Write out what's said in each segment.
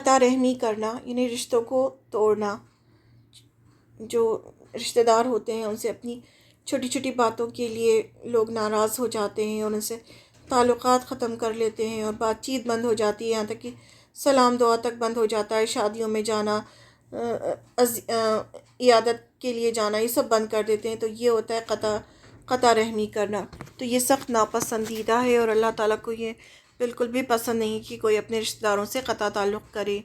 قطع رحمی کرنا یعنی رشتوں کو توڑنا. جو رشتہ دار ہوتے ہیں ان سے اپنی چھوٹی چھوٹی باتوں کے لیے لوگ ناراض ہو جاتے ہیں اور ان سے تعلقات ختم کر لیتے ہیں اور بات چیت بند ہو جاتی ہے، یہاں تک کہ سلام دعا تک بند ہو جاتا ہے. شادیوں میں جانا، عیادت کے لیے جانا، یہ سب بند کر دیتے ہیں. تو یہ ہوتا ہے قطع رحمی کرنا. تو یہ سخت ناپسندیدہ ہے اور اللہ تعالیٰ کو یہ بالکل بھی پسند نہیں کہ کوئی اپنے رشتہ داروں سے قطع تعلق کرے.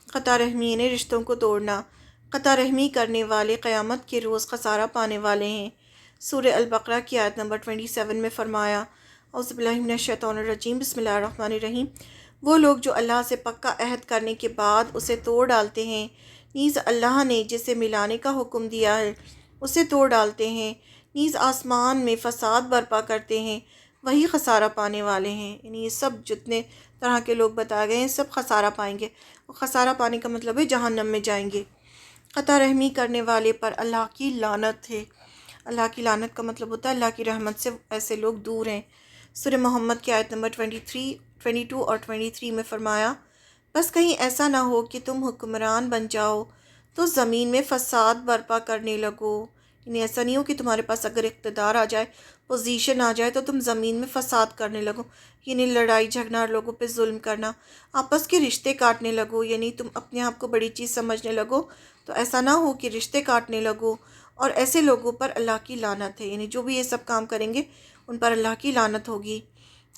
قطع رحمی یعنی رشتوں کو توڑنا. قطع رحمی کرنے والے قیامت کے روز خسارہ پانے والے ہیں. سورہ البقرہ کی آیت نمبر 27 میں فرمایا، اعوذ باللہ من الشیطان الرجیم، بسم اللہ الرحمن الرحیم. وہ لوگ جو اللہ سے پکا عہد کرنے کے بعد اسے توڑ ڈالتے ہیں، نیز اللہ نے جسے ملانے کا حکم دیا ہے اسے توڑ ڈالتے ہیں، نیز آسمان میں فساد برپا کرتے ہیں، وہی خسارہ پانے والے ہیں. یعنی یہ سب جتنے طرح کے لوگ بتائے گئے ہیں سب خسارہ پائیں گے. خسارہ پانے کا مطلب ہے جہنم میں جائیں گے. قطع رحمی کرنے والے پر اللہ کی لعنت ہے. اللہ کی لعنت کا مطلب ہوتا ہے اللہ کی رحمت سے ایسے لوگ دور ہیں. سورہ محمد کی آیت نمبر 22 اور 23 میں فرمایا، بس کہیں ایسا نہ ہو کہ تم حکمران بن جاؤ تو زمین میں فساد برپا کرنے لگو. یعنی ایسا نہیں ہو کہ تمہارے پاس اگر اقتدار آ جائے، پوزیشن آ جائے تو تم زمین میں فساد کرنے لگو. یعنی لڑائی جھگڑنا، لوگوں پہ ظلم کرنا، آپس کے رشتے کاٹنے لگو. یعنی تم اپنے آپ کو بڑی چیز سمجھنے لگو. تو ایسا نہ ہو کہ رشتے کاٹنے لگو. اور ایسے لوگوں پر اللہ کی لعنت ہے. یعنی جو بھی یہ سب کام کریں گے ان پر اللہ کی لعنت ہوگی.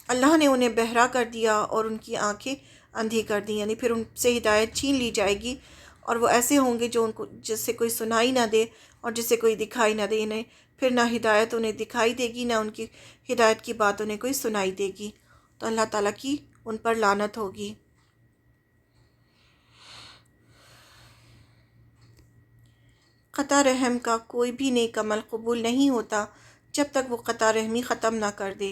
اللہ نے انہیں بہرا کر دیا اور ان کی آنکھیں اندھی کر دی. یعنی پھر ان سے ہدایت چھین لی جائے گی اور وہ ایسے ہوں گے جو ان کو جس سے کوئی سنائی نہ دے اور جس سے کوئی دکھائی نہ دے. انہیں پھر نہ ہدایت انہیں دکھائی دے گی، نہ ان کی ہدایت کی بات انہیں کوئی سنائی دے گی. تو اللہ تعالیٰ کی ان پر لعنت ہوگی. قطع رحم کا کوئی بھی نیک عمل قبول نہیں ہوتا جب تک وہ قطع رحمی ختم نہ کر دے.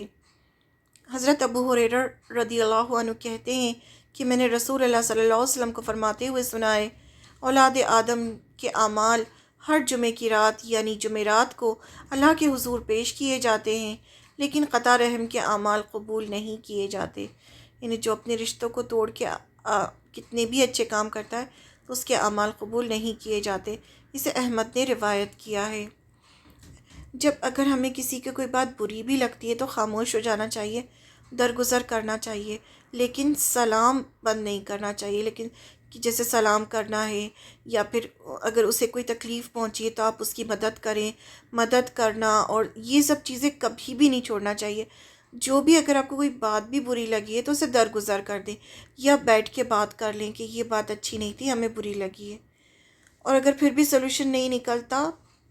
حضرت ابو ہریرہ رضی اللہ عنہ کہتے ہیں کہ میں نے رسول اللہ صلی اللہ علیہ وسلم کو فرماتے ہوئے سنا ہے، اولاد آدم کے اعمال ہر جمعے کی رات یعنی جمعرات کو اللہ کے حضور پیش کیے جاتے ہیں، لیکن قطع رحم کے اعمال قبول نہیں کیے جاتے. یعنی جو اپنے رشتوں کو توڑ کے کتنے بھی اچھے کام کرتا ہے تو اس کے اعمال قبول نہیں کیے جاتے. اسے احمد نے روایت کیا ہے. جب اگر ہمیں کسی کی کوئی بات بری بھی لگتی ہے تو خاموش ہو جانا چاہیے، درگزر کرنا چاہیے، لیکن سلام بند نہیں کرنا چاہیے. لیکن جیسے سلام کرنا ہے یا پھر اگر اسے کوئی تکلیف پہنچی ہے تو آپ اس کی مدد کریں، مدد کرنا، اور یہ سب چیزیں کبھی بھی نہیں چھوڑنا چاہیے. جو بھی اگر آپ کو کوئی بات بھی بری لگی ہے تو اسے درگزر کر دیں یا بیٹھ کے بات کر لیں کہ یہ بات اچھی نہیں تھی، ہمیں بری لگی ہے. اور اگر پھر بھی سلوشن نہیں نکلتا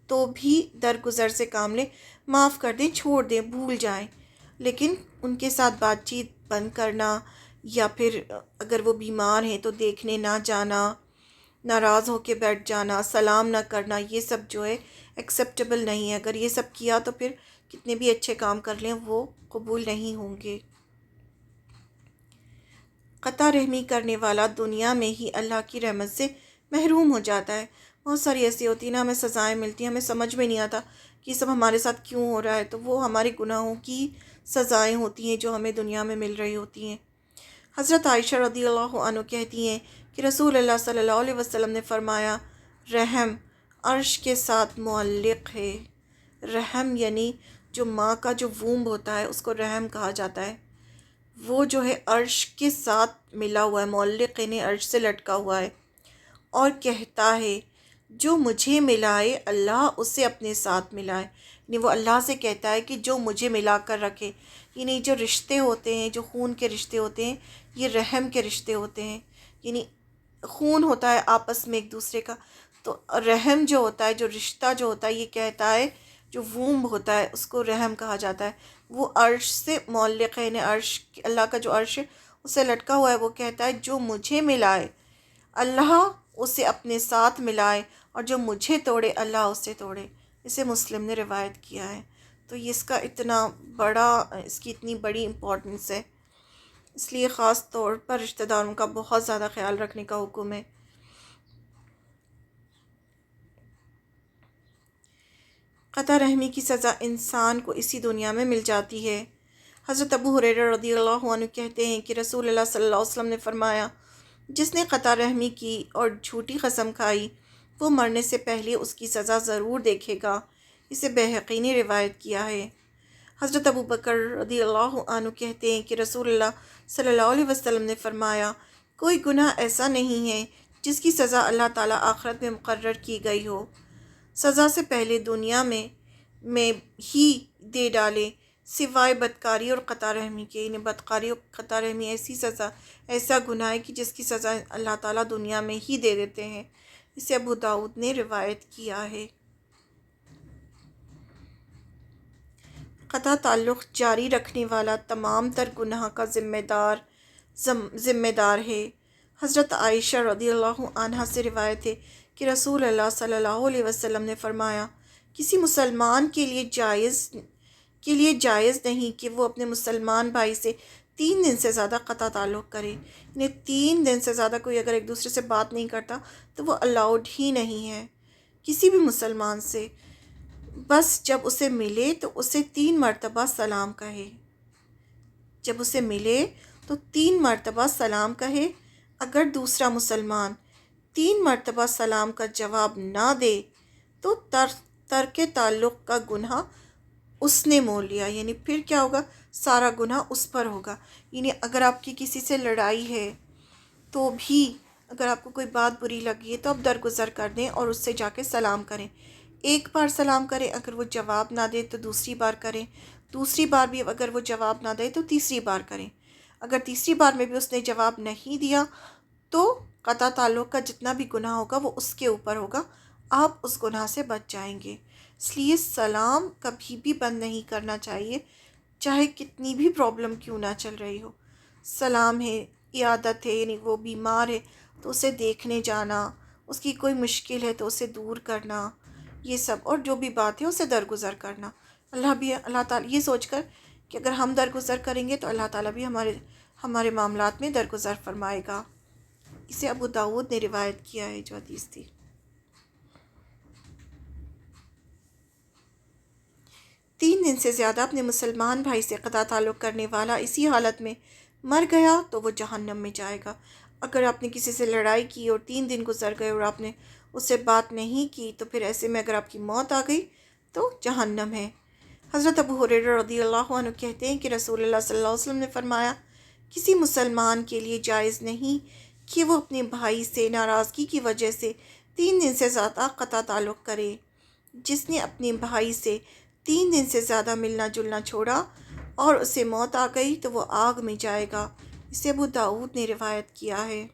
تو بھی درگزر سے کام لیں، معاف کر دیں، چھوڑ دیں، بھول جائیں. لیکن ان کے ساتھ بات چیت بند کرنا یا پھر اگر وہ بیمار ہیں تو دیکھنے نہ جانا، ناراض ہو کے بیٹھ جانا، سلام نہ کرنا، یہ سب جو ہے ایکسیپٹیبل نہیں ہے. اگر یہ سب کیا تو پھر کتنے بھی اچھے کام کر لیں وہ قبول نہیں ہوں گے. قطع رحمی کرنے والا دنیا میں ہی اللہ کی رحمت سے محروم ہو جاتا ہے. بہت ساری ایسی ہوتی ہیں نا، ہمیں سزائیں ملتی ہیں، ہمیں سمجھ میں نہیں آتا کہ یہ سب ہمارے ساتھ کیوں ہو رہا ہے. تو وہ ہمارے گناہوں کی سزائیں ہوتی ہیں جو ہمیں دنیا میں مل رہی ہوتی ہیں. حضرت عائشہ رضی اللہ عنہ کہتی ہیں کہ رسول اللہ صلی اللہ علیہ وسلم نے فرمایا، رحم عرش کے ساتھ معلق ہے. رحم یعنی جو ماں کا جو وومب ہوتا ہے اس کو رحم کہا جاتا ہے. وہ جو ہے عرش کے ساتھ ملا ہوا ہے، معلق یعنی عرش سے لٹکا ہوا ہے. اور کہتا ہے جو مجھے ملائے اللہ اسے اپنے ساتھ ملائے. یعنی وہ اللہ سے کہتا ہے کہ جو مجھے ملا کر رکھے. یعنی جو رشتے ہوتے ہیں، جو خون کے رشتے ہوتے ہیں، یہ رحم کے رشتے ہوتے ہیں. یعنی خون ہوتا ہے آپس میں ایک دوسرے کا، تو رحم جو ہوتا ہے، جو رشتہ جو ہوتا ہے، یہ کہتا ہے جو وومب ہوتا ہے اس کو رحم کہا جاتا ہے. وہ عرش سے معلق ہے، یعنی عرش اللہ کا جو عرش ہے اسے لٹکا ہوا ہے. وہ کہتا ہے جو مجھے ملائے اللہ اسے اپنے ساتھ ملائے، اور جو مجھے توڑے اللہ اسے توڑے. اسے مسلم نے روایت کیا ہے. تو اس کا اتنا بڑا، اس کی اتنی بڑی امپورٹنس ہے، اس لیے خاص طور پر رشتہ داروں کا بہت زیادہ خیال رکھنے کا حکم ہے. قطع رحمی کی سزا انسان کو اسی دنیا میں مل جاتی ہے. حضرت ابو ہریرہ رضی اللہ عنہ کہتے ہیں کہ رسول اللہ صلی اللہ علیہ وسلم نے فرمایا، جس نے قطع رحمی کی اور جھوٹی قسم کھائی وہ مرنے سے پہلے اس کی سزا ضرور دیکھے گا۔ اسے بیہقی نے روایت کیا ہے۔ حضرت ابو بکر رضی اللہ عنہ کہتے ہیں کہ رسول اللہ صلی اللہ علیہ وسلم نے فرمایا، کوئی گناہ ایسا نہیں ہے جس کی سزا اللہ تعالیٰ آخرت میں مقرر کی گئی ہو، سزا سے پہلے دنیا میں ہی دے ڈالے، سوائے بدکاری اور قطع رحمی کے۔ یعنی بدکاری اور قطع رحمی ایسی سزا، ایسا گناہ ہے کہ جس کی سزا اللہ تعالیٰ دنیا میں ہی دے دیتے ہیں۔ اسے ابو داؤد نے روایت کیا ہے۔ قطع تعلق جاری رکھنے والا تمام تر گناہ کا ذمہ دار ہے۔ حضرت عائشہ رضی اللہ عنہا سے روایت ہے کہ رسول اللہ صلی اللہ علیہ وسلم نے فرمایا، کسی مسلمان کے لیے جائز نہیں کہ وہ اپنے مسلمان بھائی سے 3 دن سے زیادہ قطع تعلق کرے۔ یعنی 3 دن سے زیادہ کوئی اگر ایک دوسرے سے بات نہیں کرتا تو وہ الاؤڈ ہی نہیں ہے کسی بھی مسلمان سے۔ بس جب اسے ملے تو اسے 3 مرتبہ سلام کہے۔ جب اسے ملے تو 3 مرتبہ سلام کہے۔ اگر دوسرا مسلمان 3 مرتبہ سلام کا جواب نہ دے تو ترک تعلق کا گناہ اس نے مول لیا۔ یعنی پھر کیا ہوگا؟ سارا گناہ اس پر ہوگا۔ یعنی اگر آپ کی کسی سے لڑائی ہے تو بھی اگر آپ کو کوئی بات بری لگی ہے تو آپ درگزر کر دیں اور اس سے جا کے سلام کریں۔ ایک بار سلام کریں، اگر وہ جواب نہ دے تو دوسری بار کریں، دوسری بار بھی اگر وہ جواب نہ دے تو تیسری بار کریں۔ اگر تیسری بار میں بھی اس نے جواب نہیں دیا تو قطع تعلق کا جتنا بھی گناہ ہوگا وہ اس کے اوپر ہوگا، آپ اس گناہ سے بچ جائیں گے۔ اس لیے سلام کبھی بھی بند نہیں کرنا چاہیے، چاہے کتنی بھی پرابلم کیوں نہ چل رہی ہو۔ سلام ہے، عیادت ہے، یعنی وہ بیمار ہے تو اسے دیکھنے جانا، اس کی کوئی مشکل ہے تو اسے دور کرنا، یہ سب، اور جو بھی بات ہے اسے درگزر کرنا۔ اللہ تعالیٰ یہ سوچ کر کہ اگر ہم درگزر کریں گے تو اللہ تعالیٰ بھی ہمارے معاملات میں درگزر فرمائے گا۔ اسے ابو داؤد نے روایت کیا ہے جو حدیث تھی۔ 3 دن سے زیادہ اپنے مسلمان بھائی سے قطع تعلق کرنے والا اسی حالت میں مر گیا تو وہ جہنم میں جائے گا۔ اگر آپ نے کسی سے لڑائی کی اور 3 دن گزر گئے اور آپ نے اس سے بات نہیں کی تو پھر ایسے میں اگر آپ کی موت آ گئی تو جہنم ہے۔ حضرت ابو ہریرہ رضی اللہ عنہ کہتے ہیں کہ رسول اللہ صلی اللہ علیہ وسلم نے فرمایا، کسی مسلمان کے لیے جائز نہیں کہ وہ اپنے بھائی سے ناراضگی کی وجہ سے 3 دن سے زیادہ قطع تعلق کرے۔ جس نے اپنے بھائی سے 3 دن سے زیادہ ملنا جلنا چھوڑا اور اسے موت آ گئی تو وہ آگ میں جائے گا۔ اسے ابو داؤد نے روایت کیا ہے۔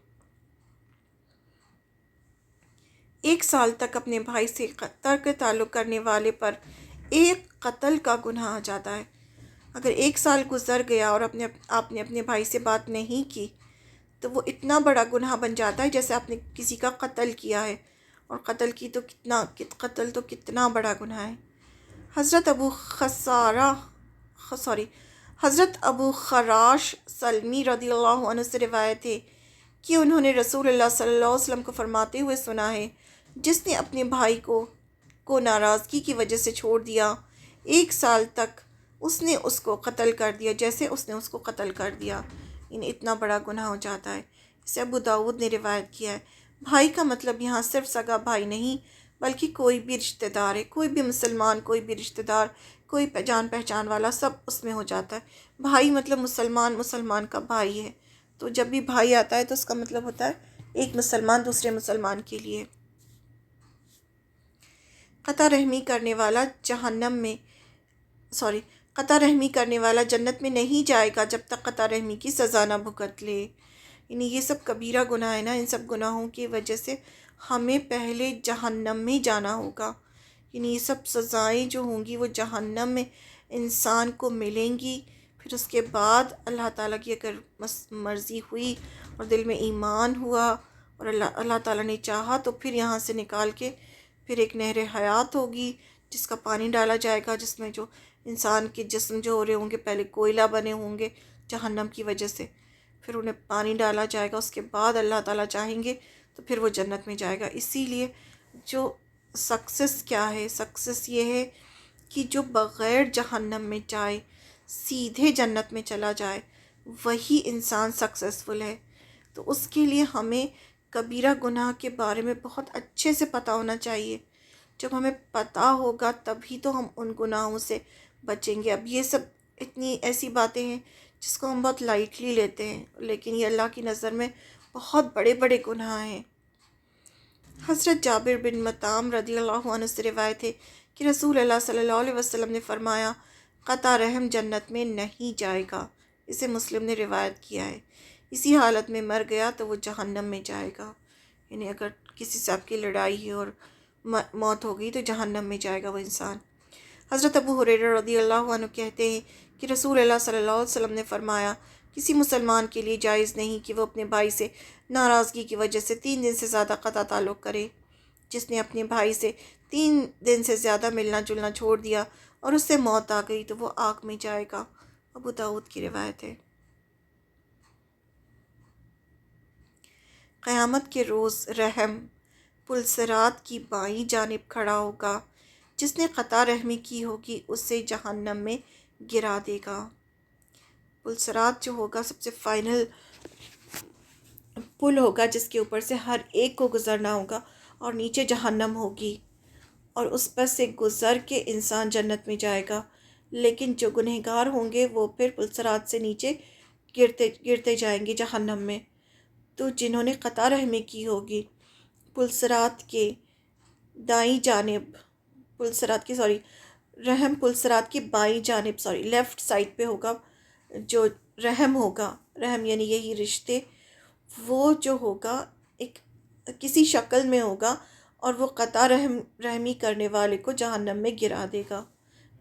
1 سال تک اپنے بھائی سے ترک تعلق کرنے والے پر 1 قتل کا گناہ آ جاتا ہے۔ اگر 1 سال گزر گیا اور آپ نے اپنے بھائی سے بات نہیں کی تو وہ اتنا بڑا گناہ بن جاتا ہے جیسے آپ نے کسی کا قتل کیا ہے، اور قتل تو کتنا بڑا گناہ ہے۔ حضرت ابو خراش سلمی رضی اللہ عنہ سے روایت ہے کہ انہوں نے رسول اللہ صلی اللہ علیہ وسلم کو فرماتے ہوئے سنا ہے، جس نے اپنے بھائی کو ناراضگی کی وجہ سے چھوڑ دیا، 1 سال تک اس نے اس کو قتل کر دیا جیسے اس نے اس کو قتل کر دیا۔ اتنا بڑا گناہ ہو جاتا ہے۔ اسے ابو داؤد نے روایت کیا ہے۔ بھائی کا مطلب یہاں صرف سگا بھائی نہیں بلکہ کوئی بھی رشتہ دار ہے، کوئی بھی مسلمان، کوئی بھی رشتہ دار، کوئی جان پہچان والا، سب اس میں ہو جاتا ہے۔ بھائی مطلب مسلمان کا بھائی ہے، تو جب بھی بھائی آتا ہے تو اس کا مطلب ہوتا ہے ایک مسلمان دوسرے مسلمان کے لیے۔ قطع رحمی کرنے والا جنت میں نہیں جائے گا جب تک قطع رحمی کی سزا نہ بھگت لے۔ یعنی یہ سب کبیرہ گناہ ہے نا، ان سب گناہوں کی وجہ سے ہمیں پہلے جہنم میں جانا ہوگا۔ یعنی یہ سب سزائیں جو ہوں گی وہ جہنم میں انسان کو ملیں گی۔ پھر اس کے بعد اللہ تعالیٰ کی اگر مرضی ہوئی اور دل میں ایمان ہوا اور اللہ تعالیٰ نے چاہا تو پھر یہاں سے نکال کے پھر ایک نہر حیات ہوگی جس کا پانی ڈالا جائے گا، جس میں جو انسان کے جسم جو ہو رہے ہوں گے پہلے کوئلہ بنے ہوں گے جہنم کی وجہ سے، پھر انہیں پانی ڈالا جائے گا، اس کے بعد اللہ تعالیٰ چاہیں گے تو پھر وہ جنت میں جائے گا۔ اسی لیے جو سکسیس کیا ہے، سکسیس یہ ہے کہ جو بغیر جہنم میں جائے سیدھے جنت میں چلا جائے، وہی انسان سکسیسفل ہے۔ تو اس کے لیے ہمیں کبیرہ گناہ کے بارے میں بہت اچھے سے پتہ ہونا چاہیے. جب ہمیں پتہ ہوگا تبھی تو ہم ان گناہوں سے بچیں گے. اب یہ سب اتنی ایسی باتیں ہیں جس کو ہم بہت لائٹلی لیتے ہیں، لیکن یہ اللہ کی نظر میں بہت بڑے بڑے گناہ ہیں. حضرت جابر بن مطعم رضی اللہ عنہ سے روایت ہے کہ رسول اللہ صلی اللہ علیہ وسلم نے فرمایا، قطع رحم جنت میں نہیں جائے گا. اسے مسلم نے روایت کیا ہے. اسی حالت میں مر گیا تو وہ جہنم میں جائے گا. یعنی اگر کسی سے آپ کی لڑائی ہے اور موت ہو گئی تو جہنم میں جائے گا وہ انسان. حضرت ابو ہریرہ رضی اللہ عنہ کہتے ہیں کہ رسول اللہ صلی اللہ علیہ وسلم نے فرمایا، کسی مسلمان کے لیے جائز نہیں کہ وہ اپنے بھائی سے ناراضگی کی وجہ سے 3 دن سے زیادہ قطع تعلق کرے. جس نے اپنے بھائی سے 3 دن سے زیادہ ملنا جلنا چھوڑ دیا اور اس سے موت آ گئی تو وہ آگ میں جائے گا. ابو داؤد کی روایت ہے. قیامت کے روز رحم پلسرات کی بائیں جانب کھڑا ہوگا. جس نے قطع رحمی کی ہوگی اسے جہنم میں گرا دے گا. پلسرات جو ہوگا سب سے فائنل پل ہوگا جس کے اوپر سے ہر ایک کو گزرنا ہوگا، اور نیچے جہنم ہوگی اور اس پر سے گزر کے انسان جنت میں جائے گا. لیکن جو گنہگار ہوں گے وہ پھر پلسرات سے نیچے گرتے جائیں گے جہنم میں. تو جنہوں نے قطع رحمی کی ہوگی پلسرات کے دائیں جانب رحم پلسرات کی بائیں جانب لیفٹ سائڈ پہ ہوگا. جو رحم ہوگا، رحم یعنی یہی رشتے، وہ جو ہوگا ایک کسی شکل میں ہوگا اور وہ قطع رحمی کرنے والے کو جہنم میں گرا دے گا.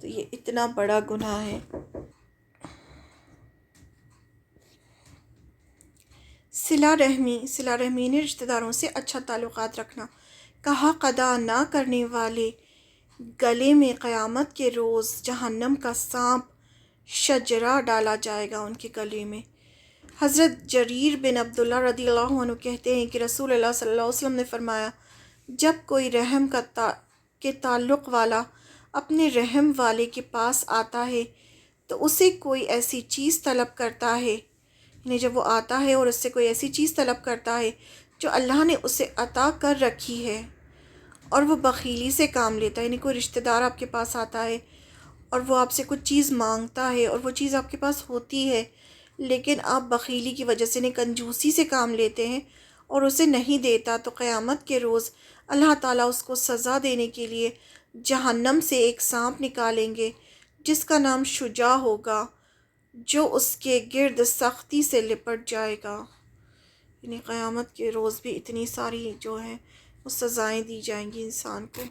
تو یہ اتنا بڑا گناہ ہے. صلہ رحمی نے رشتہ داروں سے اچھا تعلقات رکھنا. کہا قضا نہ کرنے والے گلے میں قیامت کے روز جہنم کا سانپ شجرہ ڈالا جائے گا ان کے گلے میں. حضرت جریر بن عبداللہ رضی اللہ عنہ کہتے ہیں کہ رسول اللہ صلی اللہ علیہ وسلم نے فرمایا، جب کوئی رحم کے تعلق والا اپنے رحم والے کے پاس آتا ہے تو اسے کوئی ایسی چیز طلب کرتا ہے، یعنی جب وہ آتا ہے اور اس سے کوئی ایسی چیز طلب کرتا ہے جو اللہ نے اسے عطا کر رکھی ہے، اور وہ بخیلی سے کام لیتا ہے، یعنی کوئی رشتہ دار آپ کے پاس آتا ہے اور وہ آپ سے کچھ چیز مانگتا ہے اور وہ چیز آپ کے پاس ہوتی ہے، لیکن آپ بخیلی کی وجہ سے کنجوسی سے کام لیتے ہیں اور اسے نہیں دیتا، تو قیامت کے روز اللہ تعالیٰ اس کو سزا دینے کے لیے جہنم سے ایک سانپ نکالیں گے جس کا نام شجاع ہوگا، جو اس کے گرد سختی سے لپٹ جائے گا. یعنی قیامت کے روز بھی اتنی ساری جو ہیں وہ سزائیں دی جائیں گی انسان کو.